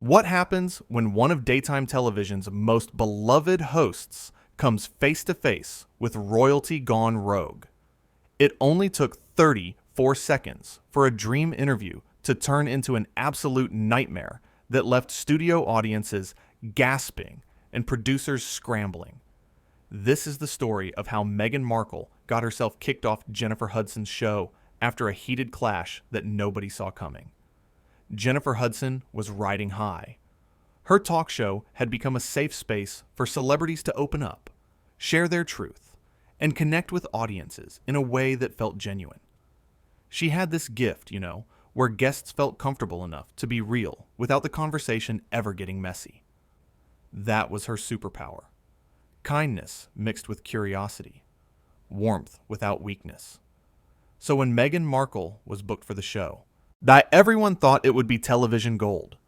What happens when one of daytime television's most beloved hosts comes face to face with royalty gone rogue? It only took 34 seconds for a dream interview to turn into an absolute nightmare that left studio audiences gasping and producers scrambling. This is the story of how Meghan Markle got herself kicked off Jennifer Hudson's show after a heated clash that nobody saw coming. Jennifer Hudson was riding high. Her talk show had become a safe space for celebrities to open up, share their truth, and connect with audiences in a way that felt genuine. She had this gift, where guests felt comfortable enough to be real without the conversation ever getting messy. That was her superpower. Kindness mixed with curiosity. Warmth without weakness. So when Meghan Markle was booked for the show, everyone thought it would be television gold.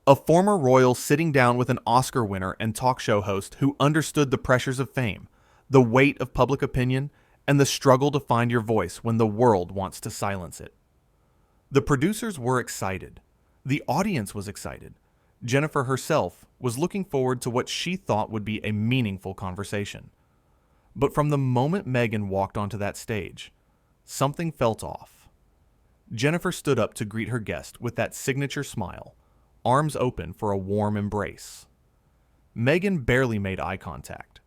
A former royal sitting down with an Oscar winner and talk show host who understood the pressures of fame, the weight of public opinion, and the struggle to find your voice when the world wants to silence it. The producers were excited. The audience was excited. Jennifer herself was looking forward to what she thought would be a meaningful conversation. But from the moment Meghan walked onto that stage, something felt off. Jennifer stood up to greet her guest with that signature smile, arms open for a warm embrace. Meghan barely made eye contact.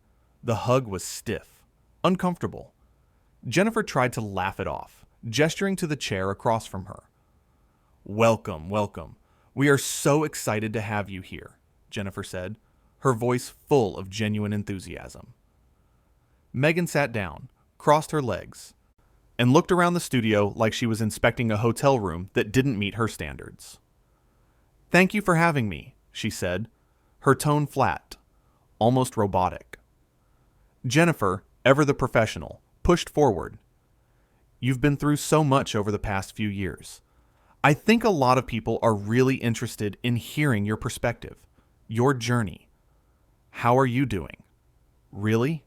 The hug was stiff, uncomfortable. Jennifer tried to laugh it off, gesturing to the chair across from her. "Welcome, welcome. We are so excited to have you here," Jennifer said, her voice full of genuine enthusiasm. Meghan sat down, crossed her legs, and looked around the studio like she was inspecting a hotel room that didn't meet her standards. "Thank you for having me," she said, her tone flat, almost robotic. Jennifer, ever the professional, pushed forward. "You've been through so much over the past few years. I think a lot of people are really interested in hearing your perspective, your journey. How are you doing?" "Really?"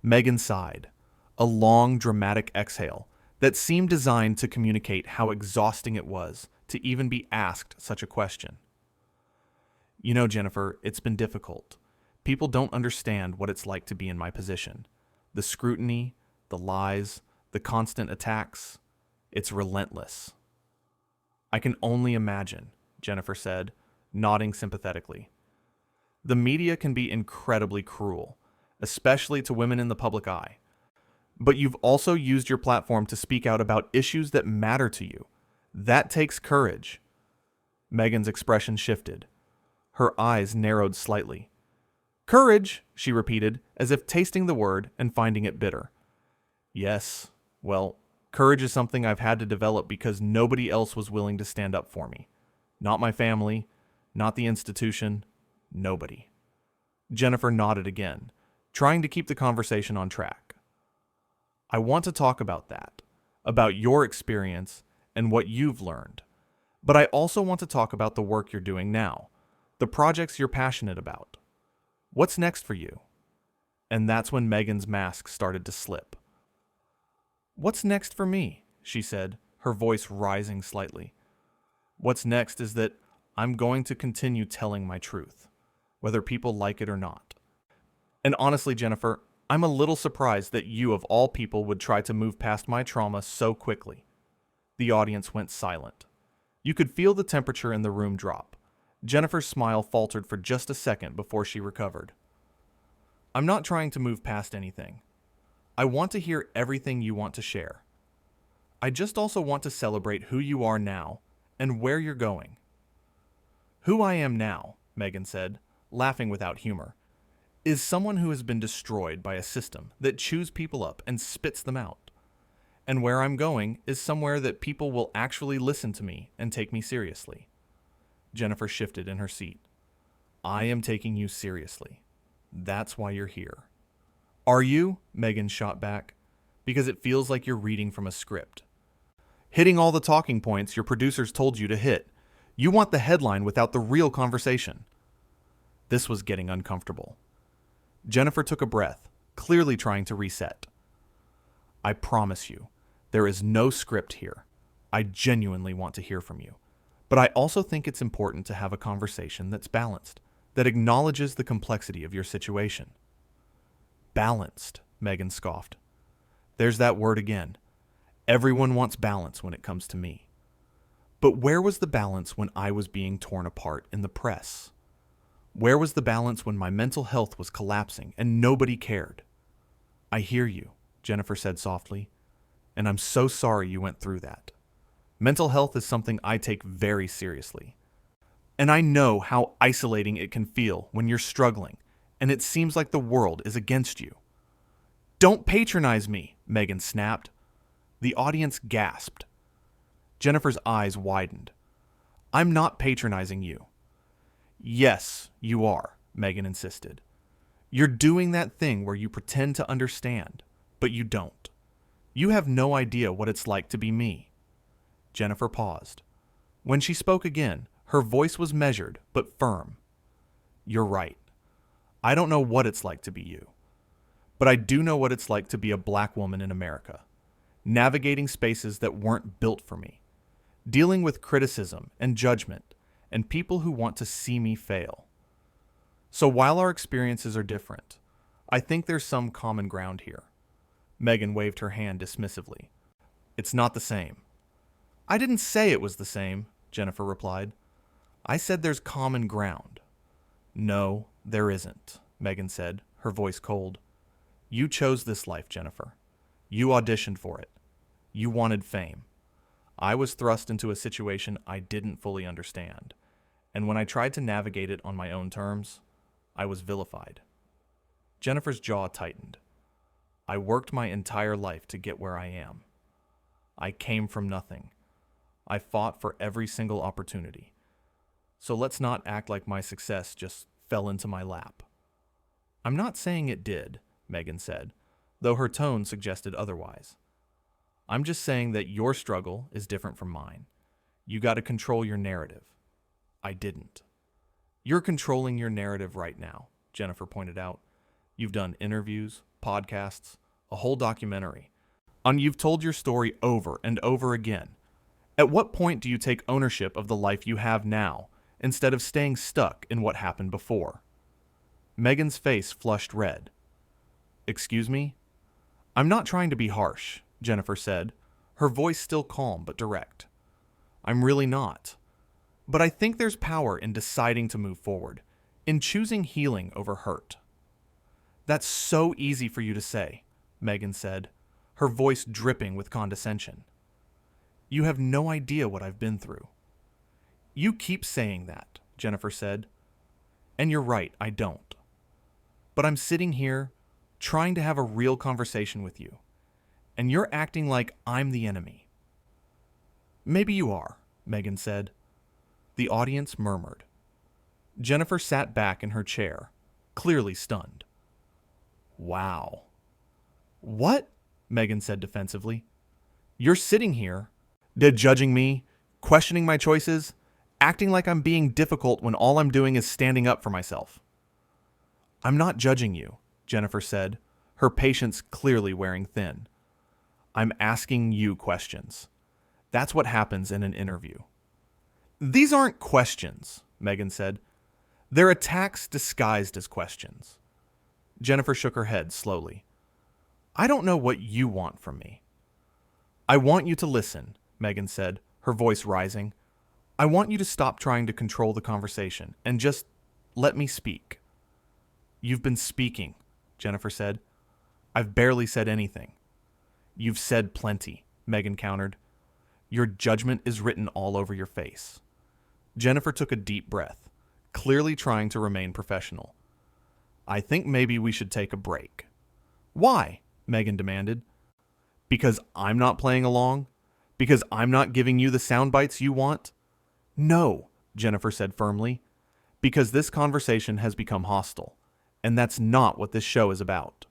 Meghan sighed, a long, dramatic exhale that seemed designed to communicate how exhausting it was to even be asked such a question. Jennifer, it's been difficult. People don't understand what it's like to be in my position. The scrutiny, the lies, the constant attacks, it's relentless." "I can only imagine," Jennifer said, nodding sympathetically. "The media can be incredibly cruel, especially to women in the public eye. But you've also used your platform to speak out about issues that matter to you. That takes courage." Meghan's expression shifted. Her eyes narrowed slightly. "Courage," she repeated, as if tasting the word and finding it bitter. "Yes, well, courage is something I've had to develop because nobody else was willing to stand up for me. Not my family, not the institution, nobody." Jennifer nodded again, trying to keep the conversation on track. "I want to talk about that, about your experience and what you've learned. But I also want to talk about the work you're doing now, the projects you're passionate about. What's next for you?" And that's when Meghan's mask started to slip. "What's next for me?" she said, her voice rising slightly. "What's next is that I'm going to continue telling my truth, whether people like it or not. And honestly, Jennifer, I'm a little surprised that you, of all people, would try to move past my trauma so quickly." The audience went silent. You could feel the temperature in the room drop. Jennifer's smile faltered for just a second before she recovered. "I'm not trying to move past anything. I want to hear everything you want to share. I just also want to celebrate who you are now and where you're going." "Who I am now," Meghan said, laughing without humor, "is someone who has been destroyed by a system that chews people up and spits them out. And where I'm going is somewhere that people will actually listen to me and take me seriously." Jennifer shifted in her seat. "I am taking you seriously. That's why you're here." "Are you?" Meghan shot back. "Because it feels like you're reading from a script. Hitting all the talking points your producers told you to hit. You want the headline without the real conversation." This was getting uncomfortable. Jennifer took a breath, clearly trying to reset. "I promise you, there is no script here. I genuinely want to hear from you. But I also think it's important to have a conversation that's balanced, that acknowledges the complexity of your situation. Balanced, Meghan scoffed. There's that word again. Everyone wants balance when it comes to me. But where was the balance when I was being torn apart in the press? Where was the balance when my mental health was collapsing and nobody cared? I hear you, Jennifer said softly, and I'm so sorry you went through that. Mental health is something I take very seriously. And I know how isolating it can feel when you're struggling and it seems like the world is against you. Don't patronize me, Meghan snapped. The audience gasped. Jennifer's eyes widened. I'm not patronizing you. Yes, you are, Meghan insisted. You're doing that thing where you pretend to understand, but you don't. You have no idea what it's like to be me. Jennifer paused. When she spoke again, her voice was measured but firm. You're right. I don't know what it's like to be you. But I do know what it's like to be a black woman in America, navigating spaces that weren't built for me, dealing with criticism and judgment and people who want to see me fail. So while our experiences are different, I think there's some common ground here. Meghan waved her hand dismissively. It's not the same. I didn't say it was the same, Jennifer replied. I said there's common ground. No, there isn't, Meghan said, her voice cold. You chose this life, Jennifer. You auditioned for it. You wanted fame. I was thrust into a situation I didn't fully understand, and when I tried to navigate it on my own terms, I was vilified. Jennifer's jaw tightened. I worked my entire life to get where I am. I came from nothing. I fought for every single opportunity. So let's not act like my success just fell into my lap. I'm not saying it did, Meghan said, though her tone suggested otherwise. I'm just saying that your struggle is different from mine. You got to control your narrative. I didn't. You're controlling your narrative right now, Jennifer pointed out. You've done interviews, podcasts, a whole documentary. And you've told your story over and over again. At what point do you take ownership of the life you have now, instead of staying stuck in what happened before? Meghan's face flushed red. Excuse me? I'm not trying to be harsh, Jennifer said, her voice still calm but direct. I'm really not. But I think there's power in deciding to move forward, in choosing healing over hurt. That's so easy for you to say, Meghan said, her voice dripping with condescension. You have no idea what I've been through. You keep saying that, Jennifer said. And you're right, I don't. But I'm sitting here, trying to have a real conversation with you, and you're acting like I'm the enemy. Maybe you are, Meghan said. The audience murmured. Jennifer sat back in her chair, clearly stunned. Wow. What? Meghan said defensively. You're sitting here, judging me, questioning my choices, acting like I'm being difficult when all I'm doing is standing up for myself. I'm not judging you, Jennifer said, her patience clearly wearing thin. I'm asking you questions. That's what happens in an interview. These aren't questions, Meghan said. They're attacks disguised as questions. Jennifer shook her head slowly. I don't know what you want from me. I want you to listen, Meghan said, her voice rising. I want you to stop trying to control the conversation and just let me speak. You've been speaking, Jennifer said. I've barely said anything. You've said plenty, Meghan countered. Your judgment is written all over your face. Jennifer took a deep breath, clearly trying to remain professional. I think maybe we should take a break. Why? Meghan demanded. Because I'm not playing along? Because I'm not giving you the sound bites you want? No, Jennifer said firmly. Because this conversation has become hostile, and that's not what this show is about.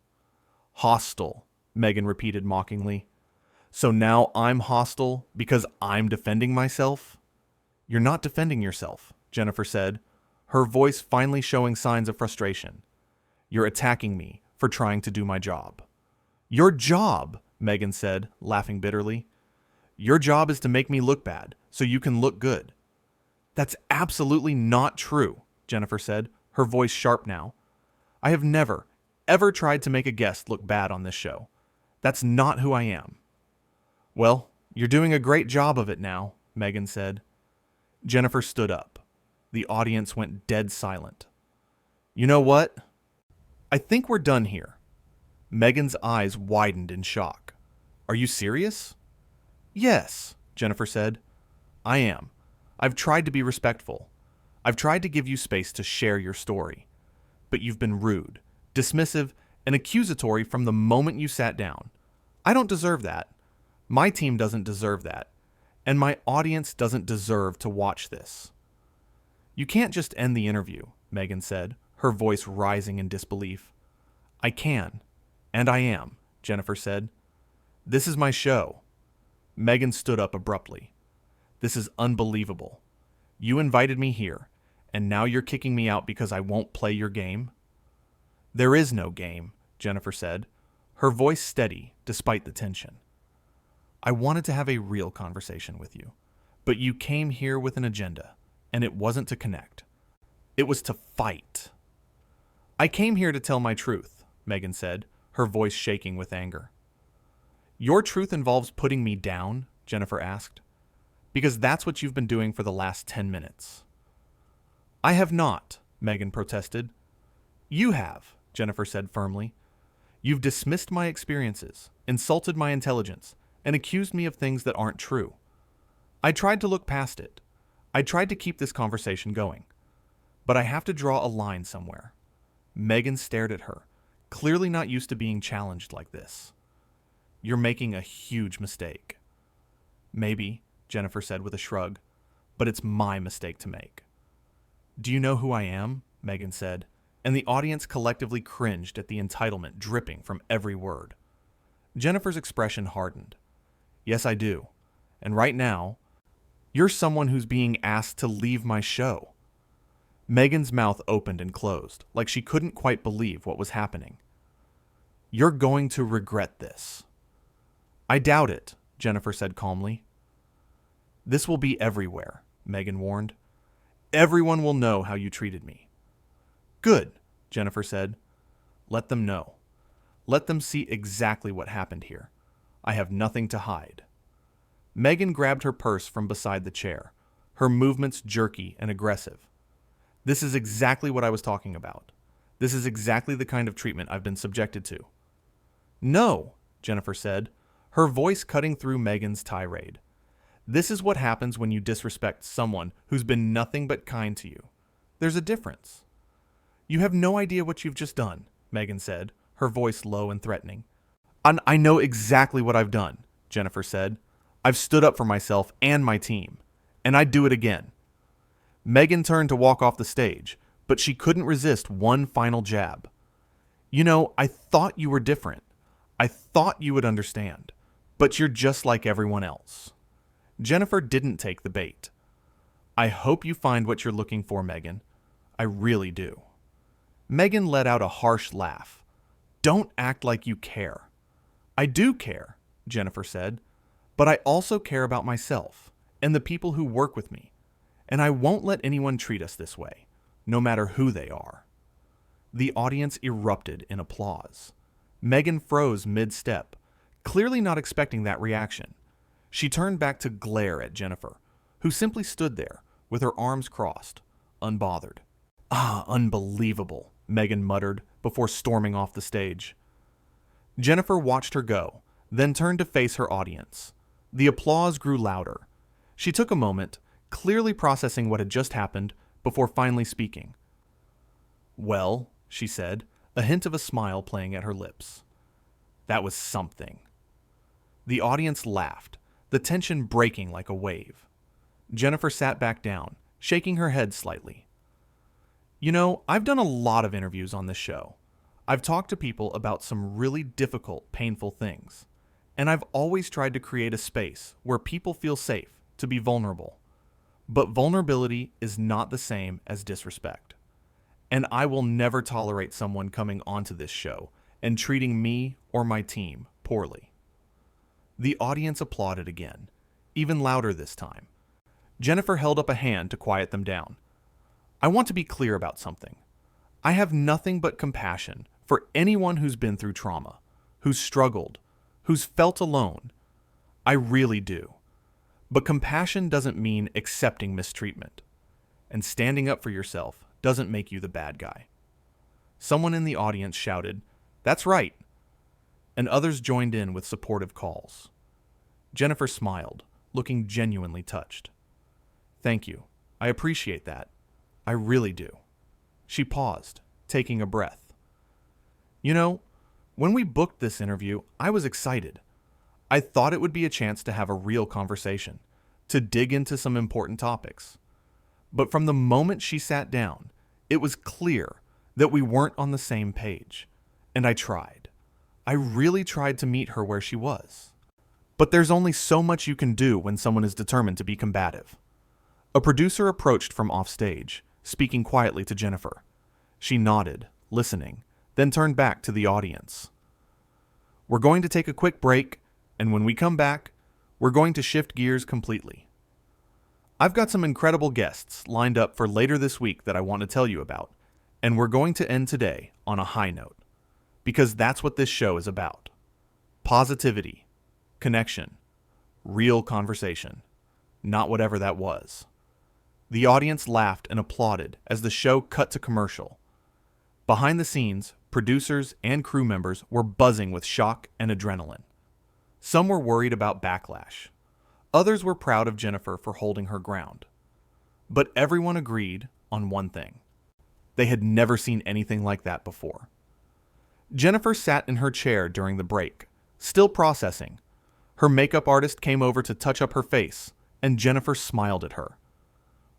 Hostile, Meghan repeated mockingly. So now I'm hostile because I'm defending myself? You're not defending yourself, Jennifer said, her voice finally showing signs of frustration. You're attacking me for trying to do my job. Your job, Meghan said, laughing bitterly. Your job is to make me look bad so you can look good. That's absolutely not true, Jennifer said, her voice sharp now. I have never, ever tried to make a guest look bad on this show. That's not who I am. Well, you're doing a great job of it now, Meghan said. Jennifer stood up. The audience went dead silent. You know what? I think we're done here. Meghan's eyes widened in shock. Are you serious? Yes, Jennifer said. I am. I've tried to be respectful. I've tried to give you space to share your story. But you've been rude, dismissive, and accusatory from the moment you sat down. I don't deserve that. My team doesn't deserve that. And my audience doesn't deserve to watch this. You can't just end the interview, Meghan said, her voice rising in disbelief. I can. And I am, Jennifer said. This is my show. Meghan stood up abruptly. This is unbelievable. You invited me here, and now you're kicking me out because I won't play your game? There is no game, Jennifer said, her voice steady despite the tension. I wanted to have a real conversation with you, but you came here with an agenda, and it wasn't to connect. It was to fight. I came here to tell my truth, Meghan said, her voice shaking with anger. Your truth involves putting me down? Jennifer asked. Because that's what you've been doing for the last 10 minutes. I have not, Meghan protested. You have, Jennifer said firmly. You've dismissed my experiences, insulted my intelligence, and accused me of things that aren't true. I tried to look past it. I tried to keep this conversation going. But I have to draw a line somewhere. Meghan stared at her, clearly not used to being challenged like this. You're making a huge mistake. Maybe, Jennifer said with a shrug, but it's my mistake to make. Do you know who I am? Meghan said, and the audience collectively cringed at the entitlement dripping from every word. Jennifer's expression hardened. Yes, I do. And right now, you're someone who's being asked to leave my show. Meghan's mouth opened and closed, like she couldn't quite believe what was happening. You're going to regret this. I doubt it, Jennifer said calmly. This will be everywhere, Meghan warned. Everyone will know how you treated me. Good, Jennifer said. Let them know. Let them see exactly what happened here. I have nothing to hide. Meghan grabbed her purse from beside the chair, her movements jerky and aggressive. This is exactly what I was talking about. This is exactly the kind of treatment I've been subjected to. No, Jennifer said, her voice cutting through Meghan's tirade. This is what happens when you disrespect someone who's been nothing but kind to you. There's a difference. You have no idea what you've just done, Meghan said, her voice low and threatening. I know exactly what I've done, Jennifer said. I've stood up for myself and my team, and I'd do it again. Meghan turned to walk off the stage, but she couldn't resist one final jab. You know, I thought you were different. I thought you would understand, but you're just like everyone else. Jennifer didn't take the bait. I hope you find what you're looking for, Meghan. I really do. Meghan let out a harsh laugh. Don't act like you care. I do care, Jennifer said, but I also care about myself and the people who work with me, and I won't let anyone treat us this way, no matter who they are. The audience erupted in applause. Meghan froze mid-step, clearly not expecting that reaction. She turned back to glare at Jennifer, who simply stood there with her arms crossed, unbothered. Ah, unbelievable, Meghan muttered before storming off the stage. Jennifer watched her go, then turned to face her audience. The applause grew louder. She took a moment, clearly processing what had just happened, before finally speaking. Well, she said, a hint of a smile playing at her lips. That was something. The audience laughed, the tension breaking like a wave. Jennifer sat back down, shaking her head slightly. You know, I've done a lot of interviews on this show. I've talked to people about some really difficult, painful things. And I've always tried to create a space where people feel safe to be vulnerable. But vulnerability is not the same as disrespect. And I will never tolerate someone coming onto this show and treating me or my team poorly. The audience applauded again, even louder this time. Jennifer held up a hand to quiet them down. I want to be clear about something. I have nothing but compassion for anyone who's been through trauma, who's struggled, who's felt alone. I really do. But compassion doesn't mean accepting mistreatment. And standing up for yourself doesn't make you the bad guy. Someone in the audience shouted, "That's right," and others joined in with supportive calls. Jennifer smiled, looking genuinely touched. "Thank you. I appreciate that. I really do." She paused, taking a breath. You know, when we booked this interview, I was excited. I thought it would be a chance to have a real conversation, to dig into some important topics. But from the moment she sat down, it was clear that we weren't on the same page. And I tried. I really tried to meet her where she was. But there's only so much you can do when someone is determined to be combative. A producer approached from offstage, speaking quietly to Jennifer. She nodded, listening, then turned back to the audience. "We're going to take a quick break, and when we come back, we're going to shift gears completely. I've got some incredible guests lined up for later this week that I want to tell you about, and we're going to end today on a high note, because that's what this show is about. Positivity, connection, real conversation, not whatever that was." The audience laughed and applauded as the show cut to commercial. Behind the scenes, producers and crew members were buzzing with shock and adrenaline. Some were worried about backlash. Others were proud of Jennifer for holding her ground. But everyone agreed on one thing. They had never seen anything like that before. Jennifer sat in her chair during the break, still processing. Her makeup artist came over to touch up her face, and Jennifer smiled at her.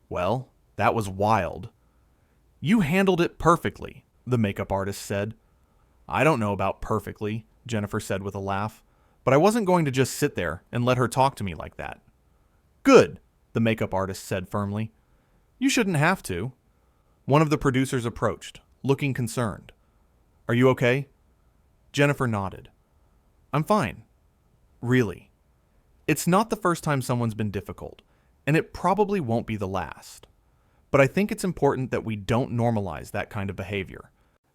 "Well, that was wild." "You handled it perfectly," the makeup artist said. "I don't know about perfectly," Jennifer said with a laugh, "but I wasn't going to just sit there and let her talk to me like that." "Good," the makeup artist said firmly. "You shouldn't have to." One of the producers approached, looking concerned. "Are you okay?" Jennifer nodded. "I'm fine. Really. It's not the first time someone's been difficult, and it probably won't be the last. But I think it's important that we don't normalize that kind of behavior.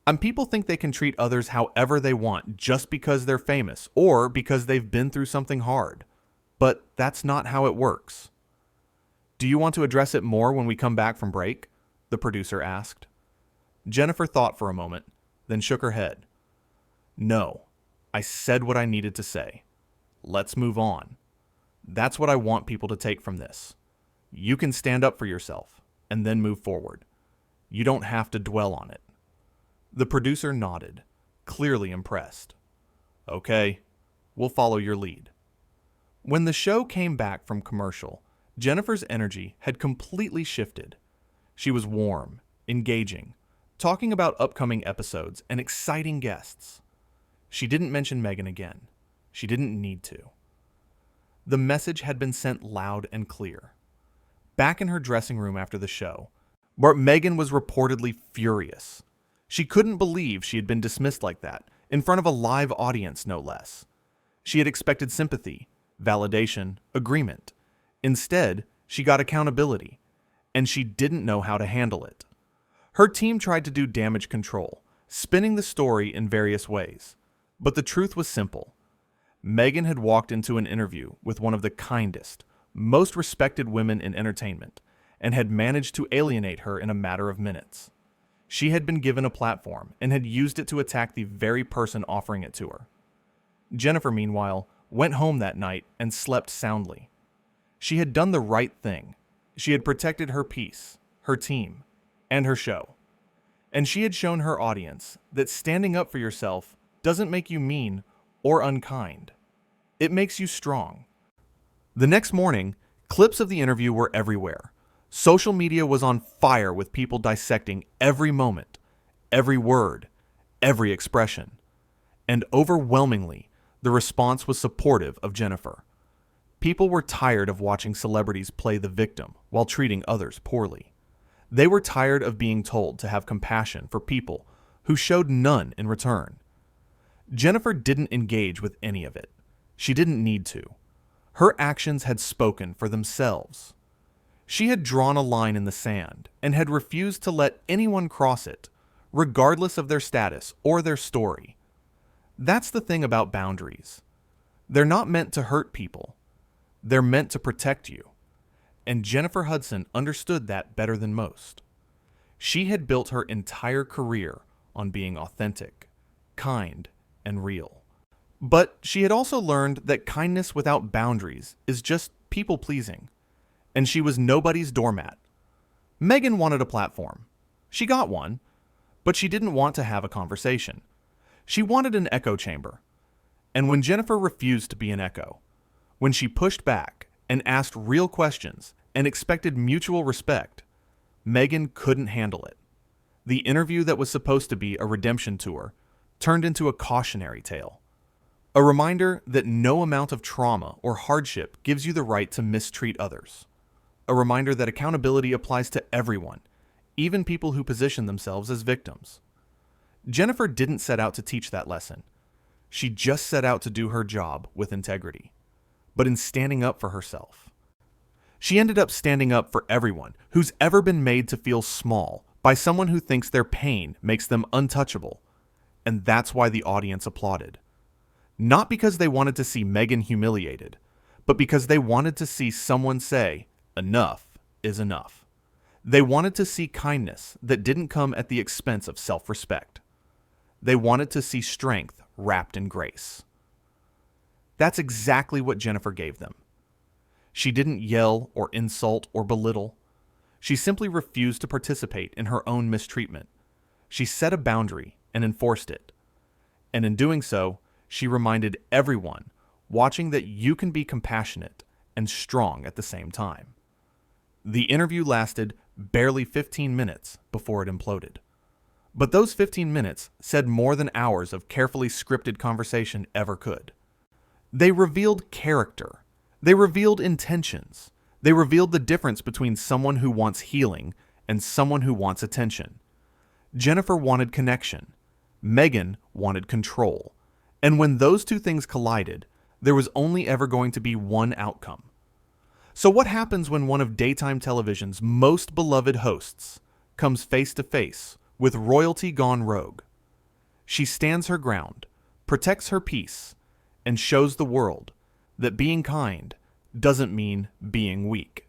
And people think they can treat others however they want just because they're famous or because they've been through something hard. But that's not how it works." "Do you want to address it more when we come back from break?" the producer asked. Jennifer thought for a moment, then shook her head. "No, I said what I needed to say. Let's move on. That's what I want people to take from this. You can stand up for yourself and then move forward. You don't have to dwell on it." The producer nodded, clearly impressed. "Okay, we'll follow your lead." When the show came back from commercial, Jennifer's energy had completely shifted. She was warm, engaging, talking about upcoming episodes and exciting guests. She didn't mention Meghan again. She didn't need to. The message had been sent loud and clear. Back in her dressing room after the show, where Meghan was reportedly furious. She couldn't believe she had been dismissed like that, in front of a live audience no less. She had expected sympathy, validation, agreement. Instead, she got accountability, and she didn't know how to handle it. Her team tried to do damage control, spinning the story in various ways. But the truth was simple. Meghan had walked into an interview with one of the kindest, most respected women in entertainment, and had managed to alienate her in a matter of minutes. She had been given a platform and had used it to attack the very person offering it to her. Jennifer, meanwhile, went home that night and slept soundly. She had done the right thing. She had protected her peace, her team, and her show. And she had shown her audience that standing up for yourself doesn't make you mean or unkind. It makes you strong. The next morning, clips of the interview were everywhere. Social media was on fire with people dissecting every moment, every word, every expression. And overwhelmingly, the response was supportive of Jennifer. People were tired of watching celebrities play the victim while treating others poorly. They were tired of being told to have compassion for people who showed none in return. Jennifer didn't engage with any of it. She didn't need to. Her actions had spoken for themselves. She had drawn a line in the sand and had refused to let anyone cross it, regardless of their status or their story. That's the thing about boundaries. They're not meant to hurt people. They're meant to protect you. And Jennifer Hudson understood that better than most. She had built her entire career on being authentic, kind, and real. But she had also learned that kindness without boundaries is just people-pleasing. And she was nobody's doormat. Meghan wanted a platform. She got one, but she didn't want to have a conversation. She wanted an echo chamber. And when Jennifer refused to be an echo, when she pushed back and asked real questions and expected mutual respect, Meghan couldn't handle it. The interview that was supposed to be a redemption tour turned into a cautionary tale. A reminder that no amount of trauma or hardship gives you the right to mistreat others. A reminder that accountability applies to everyone, even people who position themselves as victims. Jennifer didn't set out to teach that lesson. She just set out to do her job with integrity. But in standing up for herself, she ended up standing up for everyone who's ever been made to feel small by someone who thinks their pain makes them untouchable. And that's why the audience applauded. Not because they wanted to see Meghan humiliated, but because they wanted to see someone say, enough is enough. They wanted to see kindness that didn't come at the expense of self-respect. They wanted to see strength wrapped in grace. That's exactly what Jennifer gave them. She didn't yell or insult or belittle. She simply refused to participate in her own mistreatment. She set a boundary and enforced it. And in doing so, she reminded everyone watching that you can be compassionate and strong at the same time. The interview lasted barely 15 minutes before it imploded. But those 15 minutes said more than hours of carefully scripted conversation ever could. They revealed character. They revealed intentions. They revealed the difference between someone who wants healing and someone who wants attention. Jennifer wanted connection. Meghan wanted control. And when those two things collided, there was only ever going to be one outcome. So what happens when one of daytime television's most beloved hosts comes face to face with royalty gone rogue? She stands her ground, protects her peace, and shows the world that being kind doesn't mean being weak.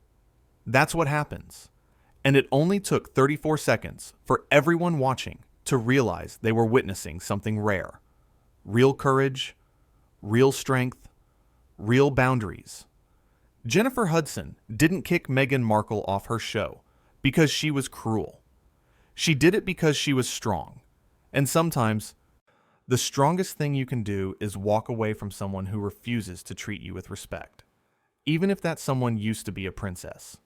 That's what happens. And it only took 34 seconds for everyone watching to realize they were witnessing something rare. Real courage, real strength, real boundaries. Jennifer Hudson didn't kick Meghan Markle off her show because she was cruel. She did it because she was strong. And sometimes, the strongest thing you can do is walk away from someone who refuses to treat you with respect, even if that someone used to be a princess.